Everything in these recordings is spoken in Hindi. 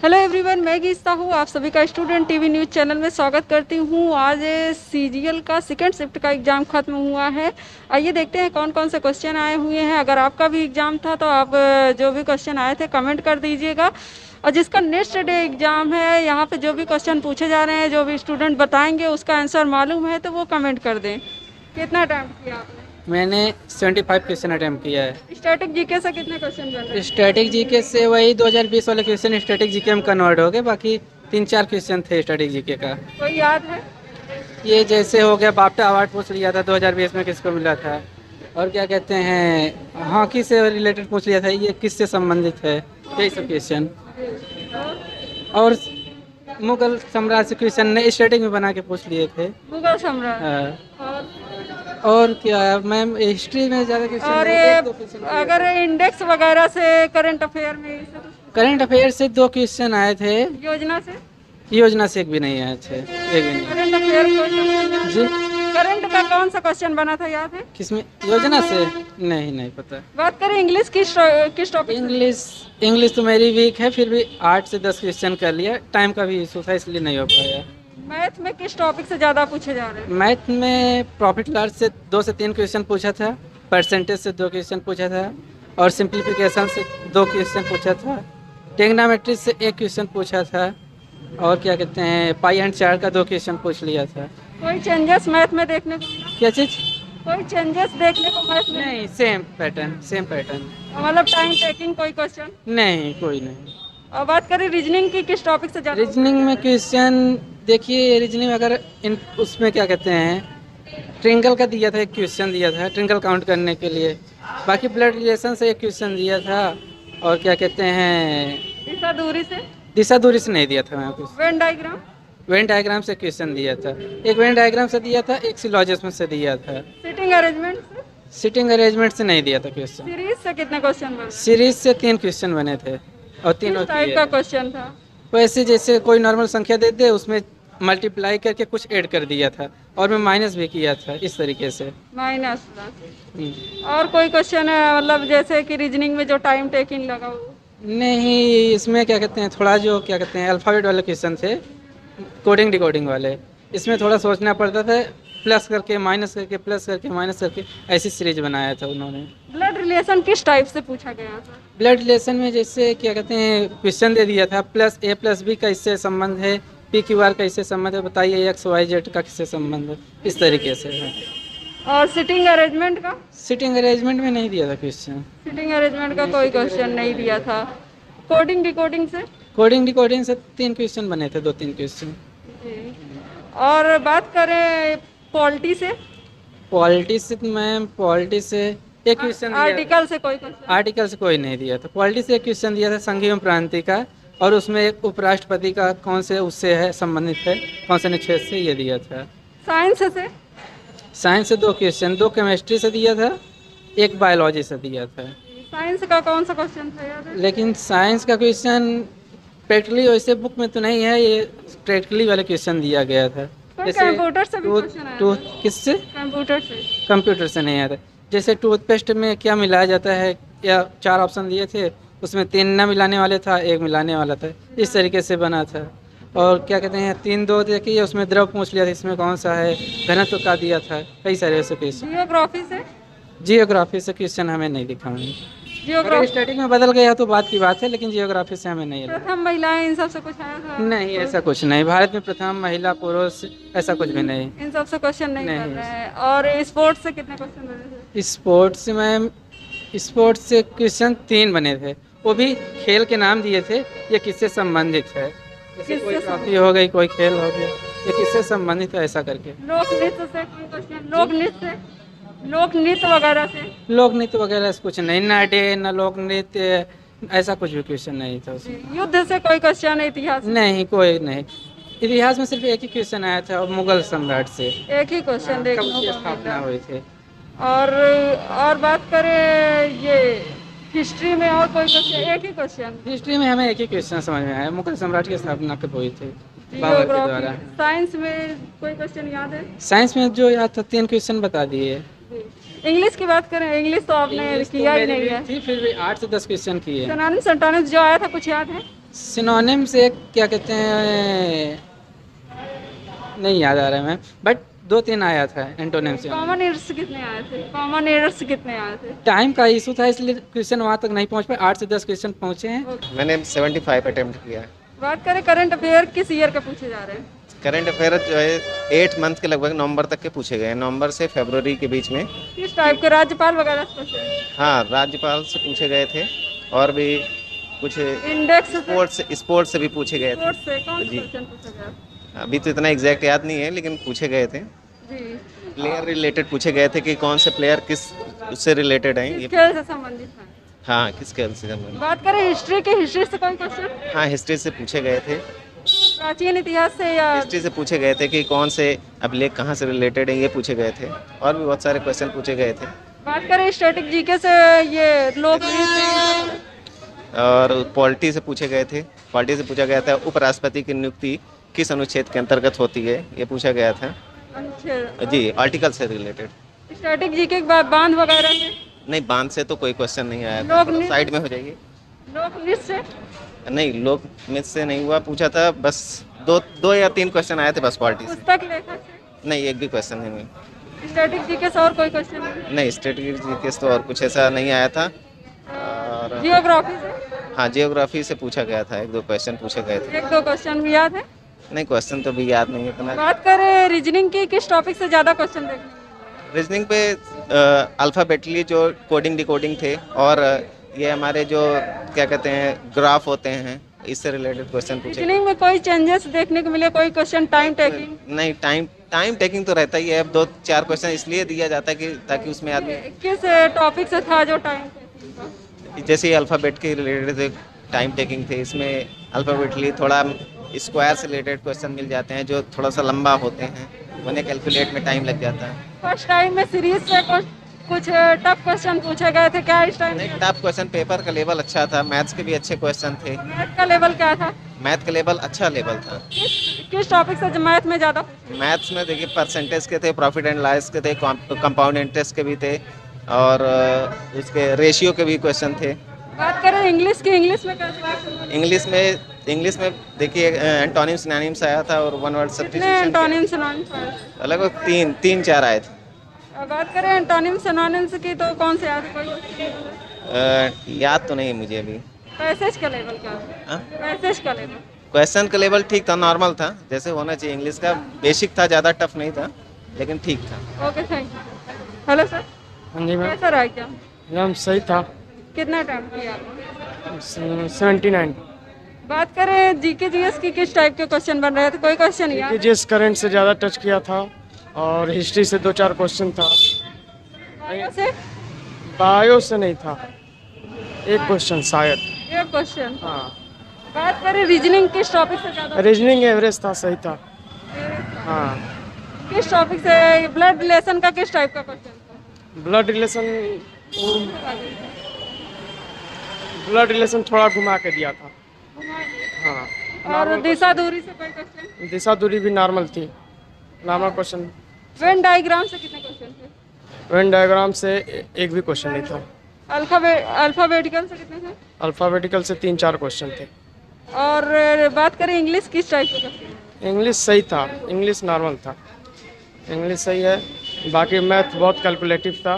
हेलो एवरीवन, मैं गीता हूँ। आप सभी का स्टूडेंट टीवी न्यूज़ चैनल में स्वागत करती हूँ। आज सीजीएल का सेकंड शिफ्ट का एग्ज़ाम खत्म हुआ है। आइए देखते हैं कौन कौन से क्वेश्चन आए हुए हैं। अगर आपका भी एग्ज़ाम था तो आप जो भी क्वेश्चन आए थे कमेंट कर दीजिएगा। और जिसका नेक्स्ट डे एग्ज़ाम है, यहाँ पे जो भी क्वेश्चन पूछे जा रहे हैं, जो भी स्टूडेंट बताएंगे उसका आंसर मालूम है तो वो कमेंट कर दें। कितना अटैम्प्ट किया आपने? मैंने 75 क्वेश्चन अटैम्प्ट किया है। स्टैटिक जीके से कितने क्वेश्चन बन रहे हैं? स्टैटिक जीके से वही 2020 वाले क्वेश्चन स्टैटिक जीके में कन्वर्ट हो गए। बाकी 3-4 क्वेश्चन थे स्टैटिक जीके का। कोई याद है? ये जैसे हो गया, बाफ्टा अवार्ड पूछ लिया था 2020 में, किसको मिला था। और क्या कहते हैं, हॉकी से रिलेटेड पूछ लिया था, ये किससे संबंधित है, यही सब क्वेश्चन। और मुगल साम्राज्य क्वेश्चन ने स्टैटिक में बना के पूछ लिए थे। मुगल सम्राट। हाँ। और क्या मैम, हिस्ट्री में ज़्यादा क्वेश्चन और नहीं, ये 1-2 क्वेश्चन। अगर इंडेक्स वगैरह से करंट अफेयर में इससे कुछ करंट अफेयर से 2 क्वेश्चन आए थे। योजना से? योजना से एक भी नहीं आए थे, एक भी नहीं। करंट अफेयर जी, करंट का कौन सा क्वेश्चन बना था, याद है? किसमें? योजना से नहीं पता। बात करें इंग्लिश किस टॉपिक? इंग्लिश तो मेरी वीक है, फिर भी 8 से 10 क्वेश्चन कर लिया। टाइम का भी इशू था इसलिए नहीं हो पाया। मैथ में किस टॉपिक से ज़्यादा पूछे जा रहे हैं? मैथ में प्रॉफिट लॉस से 2 से 3 क्वेश्चन पूछा था, परसेंटेज से 2 क्वेश्चन पूछा था, और सिंप्लीफिकेशन से 2 क्वेश्चन पूछा था, ट्रिग्नोमेट्री से 1 क्वेश्चन पूछा था, और क्या कहते हैं, पाई एंड चार्ट का 2 क्वेश्चन पूछ लिया था। कोई चेंजेस मैथ में देखने को मिला? क्या चीज़? कोई चेंजेस देखने को मैथ में? नहीं, सेम पैटर्न। मतलब टाइम टेकिंग कोई क्वेश्चन? नहीं, कोई नहीं। और बात करें रीजनिंग की, किस टॉपिक से ज़्यादा? रीजनिंग में क्वेश्चन देखिए, रीजनिंग में अगर उसमें क्या कहते हैं, ट्रिंगल का दिया था, एक क्वेश्चन दिया था ट्रिंगल काउंट करने के लिए। बाकी ब्लड रिलेशन से एक क्वेश्चन दिया था, और क्या कहते हैं, दिशा दूरी से? दिशा दूरी से नहीं दिया था मैम कुछ। Venn diagram? वेन डायग्राम से क्वेश्चन दिया था, एक वेन डायग्राम से दिया था, एक सिलॉजिज्म से दिया था। सिटिंग अरेंजमेंट से? सिटिंग अरेंजमेंट से नहीं दिया था क्वेश्चन। सीरीज से कितने क्वेश्चन बने? सीरीज से 3 क्वेश्चन बने थे, और तीनों किस टाइप का क्वेश्चन था? वैसे जैसे कोई नॉर्मल संख्या दे दे, उसमें मल्टीप्लाई करके कुछ ऐड कर दिया था, और मैं माइनस भी किया था, इस तरीके से। Minus plus. और कोई क्वेश्चन है मतलब जैसे कि रीजनिंग में जो टाइम टेकिंग लगा हो? नहीं, इसमें क्या कहते हैं, थोड़ा जो क्या कहते हैं अल्फ़ाबेट वाले क्वेश्चन थे, कोडिंग डिकोडिंग वाले, इसमें थोड़ा सोचना पड़ता था, प्लस करके माइनस करके, प्लस करके माइनस करके, ऐसी सीरीज बनाया था उन्होंने। ब्लड रिलेशन किस टाइप से पूछा गया था? ब्लड रिलेशन में जैसे क्या कहते हैं, क्वेश्चन दे दिया था, प्लस ए प्लस बी का इससे संबंध है, पी क्यू आर का इससे संबंध है, बताइए एक्स वाई जेड का किससे संबंध है, इस तरीके से है। और सिटिंग अरेंजमेंट का? सिटिंग अरेंजमेंट में नहीं दिया था क्वेश्चन। सिटिंग अरेंजमेंट का कोई क्वेश्चन नहीं दिया था। कोडिंग डिकोडिंग से? कोडिंग डिकोडिंग से 3 क्वेश्चन बने थे, 2-3 क्वेश्चन। जी। और बात करें पॉलिटी से? पॉलिटी से मैम, पॉलिटी से एक क्वेश्चन दिया। आर्टिकल से कोई क्वेश्चन? आर्टिकल से कोई नहीं दिया था। पॉलिटी से एक क्वेश्चन दिया था, संघीय एवं प्रांतीय का, और उसमें एक उपराष्ट्रपति का कौन से उससे है संबंधित है, कौन से अनुच्छेद से, ये दिया था। साइंस से? साइंस से 2 क्वेश्चन, 2 केमिस्ट्री से दिया था, एक बायोलॉजी से दिया था। साइंस का कौन सा क्वेश्चन था, याद है? लेकिन साइंस का क्वेश्चन प्रैक्टिकली वैसे बुक में तो नहीं है, ये प्रैक्टिकली वाले क्वेश्चन दिया गया था। कोई कंप्यूटर से भी क्वेश्चन आया था? किससे? कंप्यूटर से? कंप्यूटर से नहीं आता। जैसे टूथपेस्ट में क्या मिलाया जाता है, या 4 ऑप्शन दिए थे, उसमें 3 न मिलाने वाले था, 1 मिलाने वाला था, इस तरीके से बना था। और क्या कहते हैं, 3-2 देखिए, उसमें द्रव पूछ लिया था, इसमें कौन सा है, घनत्व का दिया था, कई सारे ऐसे क्वेश्चन। जियोग्राफी से? जियोग्राफी से क्वेश्चन हमें नहीं दिखा। जियोग्राफी स्टैटिक में बदल गया तो बात की बात है, लेकिन जियोग्राफी से हमें नहीं आया। प्रथम महिलाएं, इन सब से कुछ आया था? नहीं, ऐसा कुछ नहीं। भारत में प्रथम महिला पुरुष ऐसा कुछ भी नहीं। इन सब से क्वेश्चन नहीं नहीं। कर रहे हैं। और स्पोर्ट्स से कितने क्वेश्चन बने थे? स्पोर्ट्स से मैम, स्पोर्ट्स से क्वेश्चन 3 बने थे, वो भी खेल के नाम दिए थे, ये किससे संबंधित है, जैसे कोई ट्रॉफी हो गई, कोई खेल हो गया, ये किससे संबंधित है, ऐसा करके। लोक नृत्य से कोई क्वेश्चन? लोक नृत्य वगैरह से? लोक नृत्य वगैरह से कुछ नहीं, न डे न लोक नृत्य, ऐसा कुछ भी क्वेश्चन नहीं था उसमें। युद्ध से कोई क्वेश्चन? इतिहास? नहीं, कोई नहीं। इतिहास में सिर्फ एक ही क्वेश्चन आया था, और मुगल सम्राट से एक ही क्वेश्चन देखने कब उसकी को स्थापना मिला। हुई थी। और बात करें ये हिस्ट्री में, और कोई क्वेश्चन? एक ही क्वेश्चन? हिस्ट्री में हमें एक ही क्वेश्चन समझ में आया, मुगल सम्राट की स्थापना कब हुई थी, बाबर के द्वारा। साइंस में कोई क्वेश्चन याद है? साइंस में जो याद था, 3 क्वेश्चन बता दिए। इंग्लिश की बात करें, इंग्लिश तो आपने इंग्लिश तो किया ही मेरी नहीं वीक है। थी, फिर भी 8 से 10 क्वेश्चन किए। 97 जो आया था, कुछ याद है? सिनोनिम से क्या कहते हैं, नहीं याद आ रहा है मैम, बट 2-3 आया था एंटोनिम से। कॉमन एरर्स कितने आए थे? कॉमन एरर्स कितने आए थे? टाइम का इशू था इसलिए क्वेश्चन वहाँ तक नहीं पहुँच पाए, 8 से 10 क्वेश्चन पहुँचे हैं। मैंने 75 अटेम्प्ट किया है। बात करें करंट अफेयर, किस ईयर का पूछे जा रहे हैं? करंट अफेयर जो है 8 मंथ के लगभग नवंबर तक के पूछे गए हैं, नवंबर से फरवरी के बीच में। किस टाइप के राज्यपाल वगैरह से पूछे हैं? हाँ, राज्यपाल से पूछे गए थे और भी कुछ इंडेक्स से? स्पोर्ट्स से भी पूछे गए थे। स्पोर्ट्स से कौन से जी। क्वेश्चन पूछा गया? अभी तो इतना एग्जैक्ट याद नहीं है, लेकिन पूछे गए थे। जी। प्लेयर रिलेटेड पूछे गए थे कि कौन से प्लेयर किस उससे रिलेटेड हैं किस ये। खेल से संबंधित है? हाँ, किस खेल से संबंधित। बात करें हिस्ट्री की, हिस्ट्री से कोई क्वेश्चन? हाँ, हिस्ट्री से पूछे गए थे। प्राचीन इतिहास से या? हिस्ट्री से पूछे गए थे कि कौन से अभिलेख कहाँ से रिलेटेड है, ये पूछे गए थे। और भी बहुत सारे क्वेश्चन पूछे गए थे। बात करें स्टैटिक जीके से, ये लोग और पॉलिटी से पूछे गए थे। पॉलिटी से पूछा गया था उपराष्ट्रपति की नियुक्ति किस अनुच्छेद के अंतर्गत होती है, ये पूछा गया था। जी, आर्टिकल से रिलेटेड। स्टैटिक जीके के बाद बांध वगैरह से? नहीं, बांध से तो कोई क्वेश्चन नहीं आया था। लोक नृत्य? साइड में हो जाइए। लोक नृत्य से? नहीं, लोक मित से नहीं हुआ, पूछा था बस। दो या 3 क्वेश्चन आए थे बस पॉलिटी से। पुस्तक लेखक से? नहीं, एक भी क्वेश्चन नहीं हुई। स्टैटिक जीके से और कोई क्वेश्चन नहीं? नहीं, स्ट्रेटजी जीके तो और कुछ ऐसा नहीं आया था। और जियोग्राफी से? हाँ, जियोग्राफी से पूछा गया था, 1-2 क्वेश्चन पूछे गए थे। 1-2 क्वेश्चन भी याद है? नहीं, क्वेश्चन तो भी याद नहीं है इतना। बात करें रीजनिंग की, किस टॉपिक से ज़्यादा क्वेश्चन देखने को मिल रीजनिंग पे अल्फ़ाबेटली जो कोडिंग डिकोडिंग थे, और ये हमारे जो क्या कहते हैं ग्राफ होते हैं, इससे रिलेटेड क्वेश्चन पूछे। रीजनिंग में कोई चेंजेस देखने को मिले? कोई क्वेश्चन टाइम टेकिंग? नहीं, टाइम टेकिंग तो रहता ही है। अब 2-4 क्वेश्चन इसलिए दिया जाता है कि ताकि उसमें आदमी, किस टॉपिक से था जो टाइम टेकिंग था? जैसे अल्फ़ाबेट के रिलेटेड टाइम टेकिंग थे, इसमें अल्फ़ाबेटली थोड़ा स्क्वायर से रिलेटेड क्वेश्चन मिल जाते हैं जो थोड़ा सा लंबा होते हैं, उन्हें कैलकुलेट में टाइम लग जाता है। फर्स्ट टाइम में सीरीज से कुछ टफ क्वेश्चन पूछे गए थे क्या इस टाइम? नहीं, टफ क्वेश्चन, पेपर का लेवल अच्छा था, मैथ्स के भी अच्छे क्वेश्चन थे। मैथ का लेवल क्या था? मैथ का लेवल अच्छा लेवल था। किस टॉपिक से मैथ में ज़्यादा? मैथ्स में देखिए परसेंटेज के थे, प्रॉफिट एंड लॉस के थे, कंपाउंड इंटरेस्ट के भी थे, और उसके रेशियो के भी क्वेश्चन थे। बात करें इंग्लिश की, इंग्लिश में कैसे? इंग्लिश में देखिए एंटोनिम्स सिनोनिम्स आया था और वन वर्ड कितने सब्स्टिट्यूशन एंटोनिम्स सिनोनिम्स? लगभग 3-4 आए थे। बात करें एंटोनिम्स सिनोनिम्स की तो कौन से याद है? कोई याद तो नहीं मुझे अभी। पैसेज का लेवल क्या था? हाँ? पैसेज का लेवल? क्वेश्चन का लेवल ठीक था, नॉर्मल था, जैसे होना चाहिए। इंग्लिश का बेसिक था, ज़्यादा टफ नहीं था, लेकिन ठीक था। Okay, thank you. Hello sir, हाँ जी मैम, कैसा रहा एग्जाम? मैम सही था। कितना टाइम किया आपने? 79। बात करें जीके जीएस की, किस टाइप के क्वेश्चन बन रहे थे? कोई क्वेश्चन याद? जीएस करंट से ज़्यादा टच किया था, और हिस्ट्री से 2-4 क्वेश्चन था। बायो से? बायो से नहीं था, एक क्वेश्चन शायद। एक क्वेश्चन। हाँ, बात करें रीजनिंग, किस टॉपिक से ज़्यादा? रीजनिंग एवरेज था, सही था। हाँ, किस टॉपिक से? ब्लड रिलेशन का किस टाइप का क्वेश्चन था? ब्लड रिलेशन थोड़ा घुमा के दिया था। हाँ, और दिशा दूरी से कोई क्वेश्चन? दिशा दूरी भी नॉर्मल थी, नॉर्मल क्वेश्चन। वेन डायग्राम से कितने क्वेश्चन थे? वेन डायग्राम से एक भी क्वेश्चन नहीं था। अल्फाबेटिकल से कितने थे? अल्फ़ाबेटिकल से 3-4 क्वेश्चन थे। और बात करें इंग्लिश, किस टाइप का क्वेश्चन? इंग्लिश सही था, इंग्लिश नॉर्मल था, इंग्लिश सही है। बाकी मैथ बहुत कैलकुलेटिव था,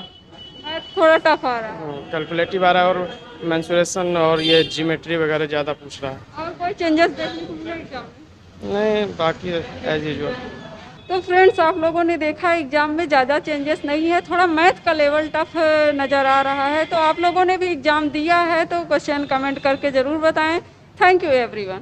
मैथ थोड़ा टफ आ रहा है। कैलकुलेटिव आ रहा है, और मेंसुरेशन और ये जियोमेट्री वगैरह ज़्यादा पूछ रहा है। और कोई चेंजेस देखने को मिले एग्जाम में? नहीं, बाकी एज यूजुअल। तो फ्रेंड्स, आप लोगों ने देखा एग्जाम में ज़्यादा चेंजेस नहीं है, थोड़ा मैथ का लेवल टफ नज़र आ रहा है। तो आप लोगों ने भी एग्ज़ाम दिया है तो क्वेश्चन कमेंट करके ज़रूर बताएं। Thank you everyone.